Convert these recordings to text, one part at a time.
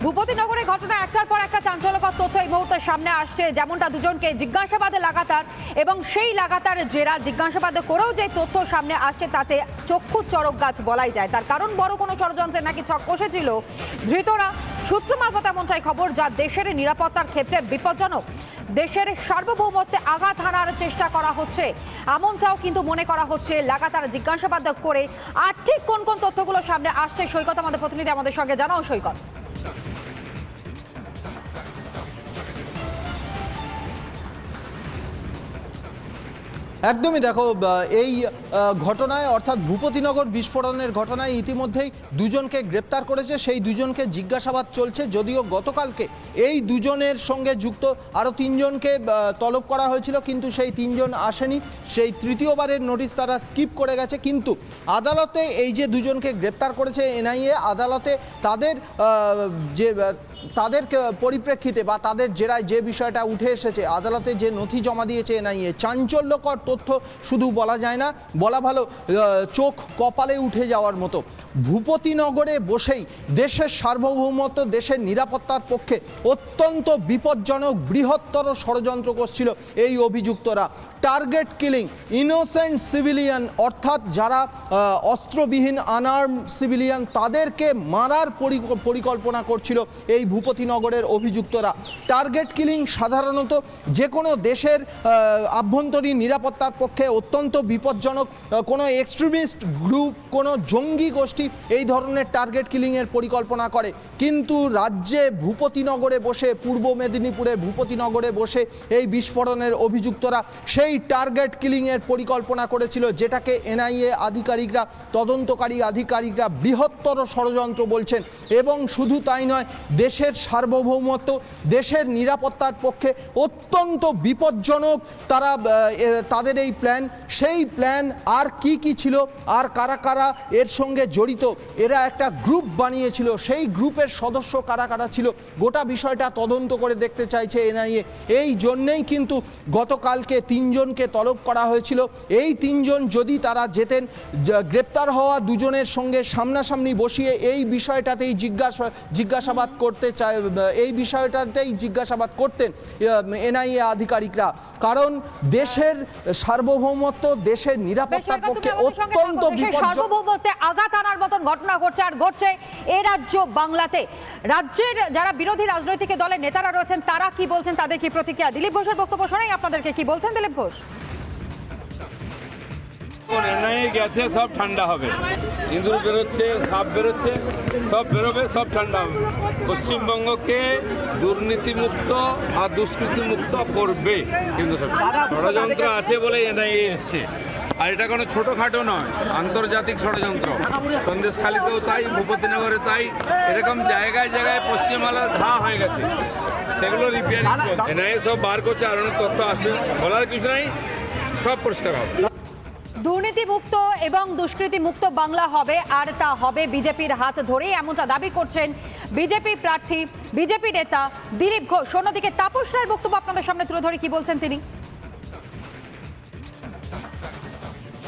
ভূপতিনগরের ঘটনা একটার পর একটা চাঞ্চল্যকর তথ্য এই মুহূর্তে সামনে আসছে, যেমনটা দুজনকে জিজ্ঞাসাবাদে লাগাতার এবং সেই লাগাতার জেরা জিজ্ঞাসাবাদে করেও যে তথ্য সামনে আসছে তাতে চক্ষু চড়ক গাছ বলাই যায়। তার কারণ বড় কোনো ষড়যন্ত্রে নাকি ছক কষেছিল ধৃতরা। সূত্র মারফত এমনটাই খবর, যা দেশের নিরাপত্তার ক্ষেত্রে বিপজ্জনক। দেশের সার্বভৌমত্বে আঘাত হানার চেষ্টা করা হচ্ছে এমনটাও কিন্তু মনে করা হচ্ছে লাগাতার জিজ্ঞাসাবাদ করে। আর ঠিক কোন কোন তথ্যগুলো সামনে আসছে সৈকত আমাদের প্রতিনিধি আমাদের সঙ্গে জানাও। সৈকত, একদমই দেখো, এই ঘটনায় অর্থাৎ ভূপতিনগর বিস্ফোরণের ঘটনায় ইতিমধ্যেই দুজনকে গ্রেপ্তার করেছে। সেই দুজনকে জিজ্ঞাসাবাদ চলছে, যদিও গতকালকে এই দুজনের সঙ্গে যুক্ত আরও তিনজনকে তলব করা হয়েছিল, কিন্তু সেই তিনজন আসেনি। সেই তৃতীয়বারের নোটিশ তারা স্কিপ করে গেছে। কিন্তু আদালতে এই যে দুজনকে গ্রেপ্তার করেছে এনআইএ, আদালতে তাদের পরিপ্রেক্ষিতে বা তাদের জেরায় যে বিষয়টা উঠে এসেছে, আদালতে যে নথি জমা দিয়েছে এনআইএ, চাঞ্চল্যকর তথ্য শুধু বলা যায় না, বলা ভালো চোখ কপালে উঠে যাওয়ার মতো। ভূপতিনগরে বসেই দেশের সার্বভৌমত্ব, দেশের নিরাপত্তার পক্ষে অত্যন্ত বিপজ্জনক বৃহত্তর ষড়যন্ত্র করছিল এই অভিযুক্তরা। টার্গেট কিলিং ইনোসেন্ট সিভিলিয়ান, অর্থাৎ যারা অস্ত্রবিহীন আনআর্ম সিভিলিয়ান, তাদেরকে মারার পরিকল্পনা করছিল এই ভূপতিনগরের অভিযুক্তরা। টার্গেট কিলিং সাধারণত যে কোনো দেশের আভ্যন্তরীণ নিরাপত্তার পক্ষে অত্যন্ত বিপজ্জনক। কোনো এক্সট্রিমিস্ট গ্রুপ, কোনো জঙ্গি গোষ্ঠী এই ধরনের টার্গেট কিলিংয়ের পরিকল্পনা করে। কিন্তু রাজ্যে ভূপতিনগরে বসে, পূর্ব মেদিনীপুরে ভূপতিনগরে বসে এই বিস্ফোরণের অভিযুক্তরা সেই টার্গেট কিলিংয়ের পরিকল্পনা করেছিল, যেটাকে এনআইএ আধিকারিকরা, তদন্তকারী আধিকারিকরা বৃহত্তর ষড়যন্ত্র বলছেন। এবং শুধু তাই নয়, দেশের সার্বভৌমত্ব, দেশের নিরাপত্তার পক্ষে অত্যন্ত বিপজ্জনক তাদের এই প্ল্যান। সেই প্ল্যান আর কি ছিল, আর কারা কারা এর সঙ্গে জড়িত, এরা একটা গ্রুপ বানিয়েছিল। সেই গ্রুপের সদস্য কারা কারা ছিল, গোটা বিষয়টা তদন্ত করে দেখতে চাইছে এনআইএ। এই জন্যেই কিন্তু গতকালকে তিনজনকে তলব করা হয়েছিল। এই তিনজন যদি তারা যেতেন, গ্রেপ্তার হওয়া দুজনের সঙ্গে সামনাসামনি বসিয়ে এই বিষয়টাতেই জিজ্ঞাসাবাদ করতেন এনআইএ আধিকারিকরা। কারণ দেশের সার্বভৌমত্ব, দেশের নিরাপত্তার পক্ষে অত্যন্ত সার্বভৌমত্বে আঘাত আনার মতন ঘটনা ঘটছে, আর ঘটছে এই রাজ্য বাংলাতে। রাজ্যের যারা বিরোধী রাজনৈতিক দলের নেতারা রয়েছেন তারা কি বলছেন, তাদের কি প্রতিক্রিয়া? দিলীপ ঘোষের বক্তব্য শোনাই আপনাদেরকে। কি বলছেন দিলীপ ঘোষ? এনআইএ গেছে, সব ঠান্ডা হবে। ইঁদুর বেরোচ্ছে, সাপ বেরোচ্ছে, সব বেরোবে, সব ঠান্ডা হবে। পশ্চিমবঙ্গকে দুর্নীতিমুক্ত আর দুষ্কৃতিমুক্ত করবে। কিন্তু ষড়যন্ত্র আছে বলে এনআইএ এসছে, আর এটা কোনো ছোটোখাটো নয়, আন্তর্জাতিক ষড়যন্ত্র। সন্দেশখালীতেও তাই, ভূপতিনগরে তাই, এরকম জায়গায় জায়গায় পশ্চিমবাংলার ঘা হয়ে গেছে, সেগুলো রিপেয়ারিং চলছে। এনআইএ সব বার করছে, আর অনেক তথ্য আসবে, বলার কিছু নাই, সব পরিষ্কার হবে। দুর্নীতিমুক্ত এবং দুষ্কৃতিমুক্ত বাংলা হবে, আর তা হবে বিজেপির হাত ধরেই, এমনটা দাবি করছেন বিজেপি প্রার্থী, বিজেপি নেতা দিলীপ ঘোষ। অন্যদিকে তাপস রায়ের বক্তব্য আপনাদের সামনে তুলে ধরে। কি বলছেন তিনি?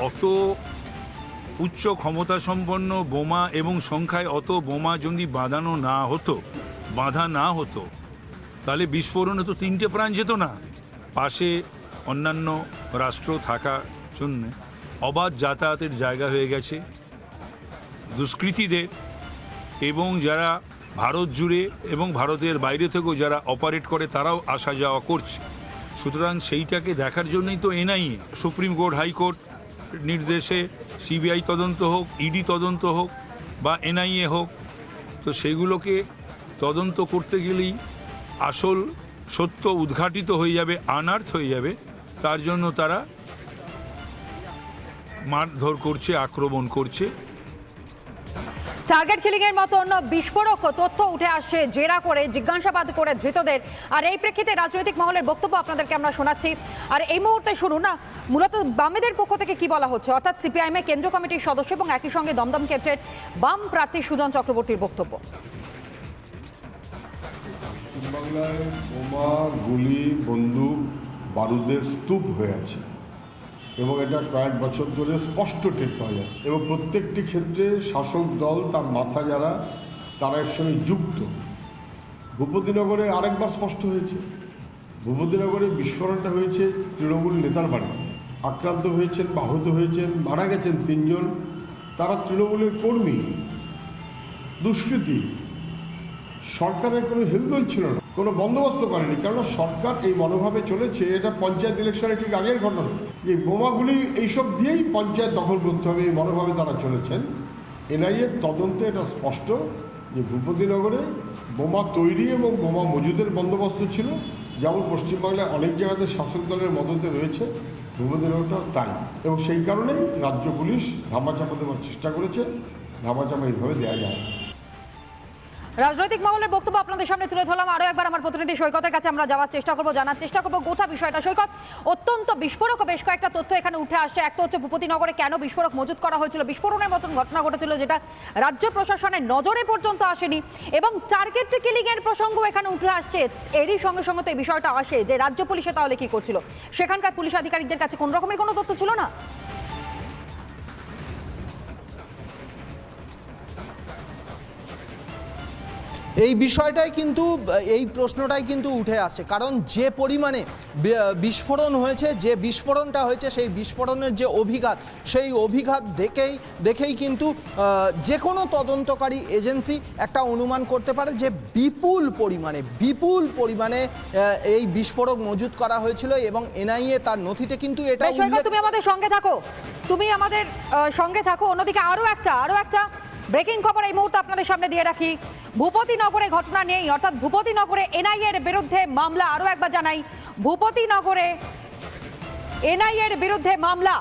অত উচ্চ ক্ষমতা সম্পন্ন বোমা এবং সংখ্যায় অত বোমা যদি বাঁধা না হতো তাহলে বিস্ফোরণে তো 3টে প্রাণ যেত না। পাশে অন্যান্য রাষ্ট্র থাকার জন্য অবাধ যাতায়াতের জায়গা হয়ে গেছে দুষ্কৃতীদের, এবং যারা ভারত জুড়ে এবং ভারতের বাইরে থেকেও যারা অপারেট করে তারাও আসা যাওয়া করছে। সুতরাং সেইটাকে দেখার জন্যই তো এনআইএ, সুপ্রিম কোর্ট, হাইকোর্ট নির্দেশে সিবিআই তদন্ত হোক, ইডি তদন্ত হোক বা এনআইএ হোক, তো সেগুলোকে তদন্ত করতে গেলেই আসল সত্য উদ্ঘাটিত হয়ে যাবে, আনার্থ হয়ে যাবে। তার জন্য তারা মারধর করছে, আক্রমণ করছে। টার্গেট কিলিং এর মতন বিস্ফোরক তথ্য উঠে আসছে জেরা করে, জিজ্ঞাসাবাদ করে ধৃতদের। আর এই প্রেক্ষিতে রাজনৈতিক মহলের বক্তব্য আপনাদেরকে আমরা শোনাচ্ছি। আর এই মুহূর্তে শুনুন না, মূলত বামেদের পক্ষ থেকে কি বলা হচ্ছে, অর্থাৎ সিপিআইএম এর কেন্দ্রীয় কমিটির সদস্য এবং একই সঙ্গে দমদম ক্ষেত্রের বাম প্রার্থী সুজন চক্রবর্তীর বক্তব্য। পশ্চিমবাংলায় বোমা, গুলি, বন্দুক, বারুদের স্তূপ হয়ে আছে এবং এটা কয়েক বছর ধরে স্পষ্ট টের পাওয়া যাচ্ছে। এবং প্রত্যেকটি ক্ষেত্রে শাসক দল, তার মাথা যারা, তারা এর সঙ্গে যুক্ত। ভূপতিনগরে আরেকবার স্পষ্ট হয়েছে, ভূপতিনগরে বিস্ফোরণটা হয়েছে তৃণমূল নেতার বাড়িতে। আক্রান্ত হয়েছেন বা আহত হয়েছেন, মারা গেছেন 3 জন। তারা তৃণমূলের কর্মী, দুষ্কৃতী। সরকারের কোনো হেলদোল ছিল না, কোনো বন্দোবস্ত করেনি, কেননা সরকার এই মনোভাবে চলেছে। এটা পঞ্চায়েত ইলেকশনে ঠিক আগের ঘটনা, যে বোমাগুলি এইসব দিয়েই পঞ্চায়েত দখল করতে হবে, এই মনোভাবে তারা চলেছেন। এনআইএর তদন্তে এটা স্পষ্ট যে ভূপতিনগরে বোমা তৈরি এবং বোমা মজুদের বন্দোবস্ত ছিল, যেমন পশ্চিমবাংলায় অনেক জায়গাতে শাসক দলের মদতে রয়েছে, ভূপতিনগরটাও তাই। এবং সেই কারণেই রাজ্য পুলিশ ধামাচাপা দেওয়ার চেষ্টা করেছে। ধামাচাপা এইভাবে দেওয়া যায়। রাজনৈতিক মহলের বক্তব্য আপনাদের সামনে তুলে ধরলাম। আরও একবার আমার প্রতিনিধি সৈকতের কাছে আমরা যাওয়ার চেষ্টা করবো, জানার চেষ্টা করবো গোটা বিষয়টা। সৈকত, অত্যন্ত বিস্ফোরক বেশ কয়েকটা তথ্য এখানে উঠে আসছে। একটা হচ্ছে ভূপতিনগরে কেন বিস্ফোরক মজুত করা হয়েছিল, বিস্ফোরণের মতন ঘটনা ঘটেছিল যেটা রাজ্য প্রশাসনের নজরে পর্যন্ত আসেনি, এবং টার্গেট কিলিং এর প্রসঙ্গ এখানে উঠে আসছে। এরই সঙ্গে সঙ্গে তো এই বিষয়টা আসে যে রাজ্য পুলিশে তাহলে কি করছিল, সেখানকার পুলিশ আধিকারিকদের কাছে কোন রকমের কোনো তথ্য ছিল না। এই বিষয়টাই কিন্তু, এই প্রশ্নটাই কিন্তু উঠে আসছে। কারণ যে পরিমাণে বিস্ফোরণ হয়েছে, যে বিস্ফোরণটা হয়েছে, সেই বিস্ফোরণের যে অভিঘাত, সেই অভিঘাত দেখেই কিন্তু যে কোনো তদন্তকারী এজেন্সি একটা অনুমান করতে পারে যে বিপুল পরিমাণে এই বিস্ফোরক মজুত করা হয়েছিল। এবং এনআইএ তার নথিতে কিন্তু এটা তুমি আমাদের সঙ্গে থাকো। অন্যদিকে আরো একটা ব্রেকিং খবর এই মুহূর্তে আপনাদের সামনে দিয়ে রাখি। ভূপতিনগরে ঘটনা নেই, অর্থাৎ ভূপতিনগরে এনআইএর বিরুদ্ধে মামলা। আরো একবার জানাই, ভূপতিনগরে এনআইএর বিরুদ্ধে মামলা।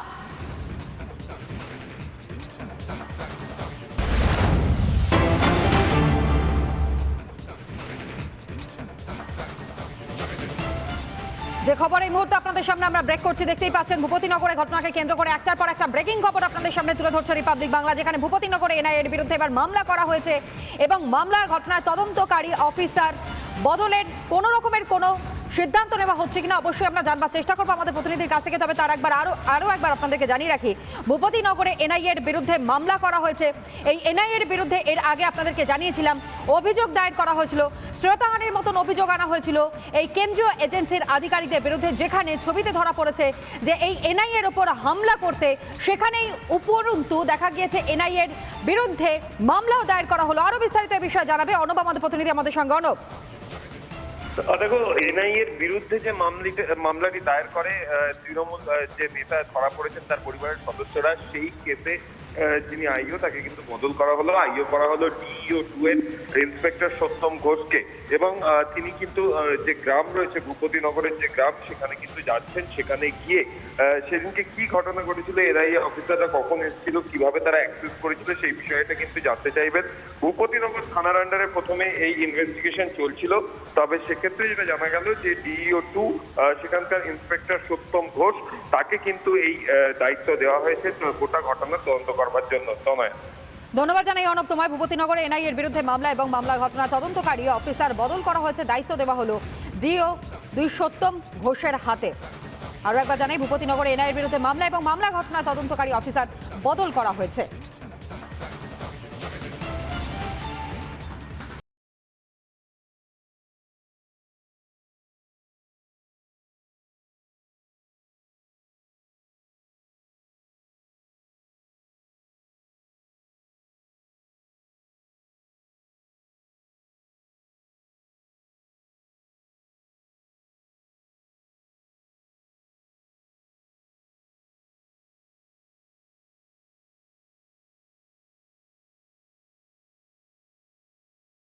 যে খবর এই মুহূর্তে আপনাদের সামনে আমরা ব্রেক করছি, দেখতেই পাচ্ছেন ভূপতিনগরে ঘটনাকে কেন্দ্র করে একটার পর একটা ব্রেকিং খবর আপনাদের সামনে তুলে ধরছে রিপাবলিক বাংলা, যেখানে ভূপতিনগরে এনআইএর বিরুদ্ধে এবার মামলা করা হয়েছে এবং মামলার ঘটনায় তদন্তকারী অফিসার বদলের কোনো রকমের কোনো সিদ্ধান্ত নেওয়া হচ্ছে কিনা অবশ্যই আমরা জানবার চেষ্টা করবো আমাদের প্রতিনিধির কাছ থেকে। তবে তার আরও একবার আপনাদেরকে জানিয়ে রাখি, ভূপতিনগরে এনআইএর বিরুদ্ধে মামলা করা হয়েছে। এই এনআইএর বিরুদ্ধে এর আগে আপনাদেরকে জানিয়েছিলাম অভিযোগ দায়ের করা হয়েছিল, শ্রেয়তাহানির মতন অভিযোগ আনা হয়েছিল এই কেন্দ্রীয় এজেন্সির আধিকারিকদের বিরুদ্ধে, যেখানে ছবিতে ধরা পড়েছে যে এই এনআইএর ওপর হামলা করতে সেখানেই উপরন্তু দেখা গিয়েছে এনআইএর বিরুদ্ধে মামলাও দায়ের করা হলো। আরও বিস্তারিত এই বিষয়ে জানাবে অনুপ, আমাদের প্রতিনিধি আমাদের সঙ্গে। অনুপ, দেখো, এনআইএর বিরুদ্ধে যে মামলাটি দায়ের করে তৃণমূল যে নেতা ধরা পড়েছেন তার পরিবারের সদস্যরা, সেই কেসে যিনি আইও তাকে কিন্তু বদল করা হলো। আইও করা হলো ডিইও 2 এর ইন্সপেক্টর সত্যম ঘোষকে। এবং তিনি কিন্তু যে গ্রাম রয়েছে ভূপতিনগরের যে গ্রাম, সেখানে কিন্তু যাচ্ছেন। সেখানে গিয়ে সেদিনকে কি ঘটনা ঘটেছিল, এনআইএ অফিসাররা কখন এসেছিল, কিভাবে তারা অ্যাক্সেস করেছিল, সেই বিষয়টা কিন্তু জানতে চাইবেন। ভূপতিনগর থানার আন্ডারে প্রথমে এই ইনভেস্টিগেশন চলছিল, তবে সেক্ষেত্রে যেটা জানা গেল যে ডিইও 2 সেখানকার ইন্সপেক্টর সত্যম ঘোষ, তাকে কিন্তু এই দায়িত্ব দেওয়া হয়েছে গোটা ঘটনার তদন্ত করবার জন্য। ধন্যবাদ জানাই অনুপ তোমায়। ভূপতিনগরে এনআইএর বিরুদ্ধে মামলা এবং মামলা ঘটনা তদন্তকারী অফিসার বদল করা হয়েছে, দায়িত্ব দেওয়া হলো ডিইও 2 সত্যম ঘোষের হাতে। আরও একবার জানাই, ভূপতিনগরে এনআইএর বিরুদ্ধে মামলা এবং মামলা ঘটনা তদন্তকারী অফিসার বদল করা হয়েছে।